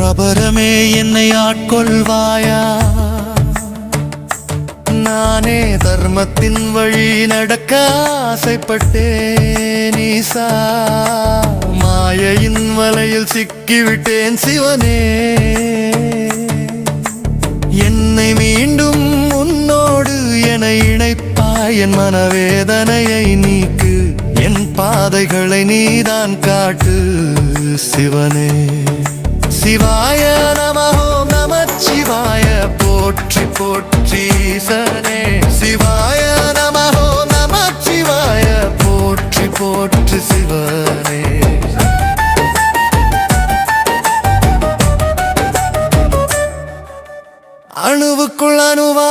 அபரமே என்னை ஆட்கொள்வாயா? நானே தர்மத்தின் வழி நடக்க ஆசைப்பட்டேன் ஈசா. மாயையின் வலையில் சிக்கிவிட்டேன் சிவனே. என்னை மீண்டும் உன்னோடு என இணைப்பாய். என் மனவேதனையை நீக்கு, என் பாதைகளை நீதான் காட்டு சிவனே. சிவாய நம ஓம் நமச்சிவாய போற்றி போற்றி ஈசனே. சிவாய நம ஓம் நமச்சிவாய போற்றி போற்றி சிவனே. அணுவுக்குள் அணுவா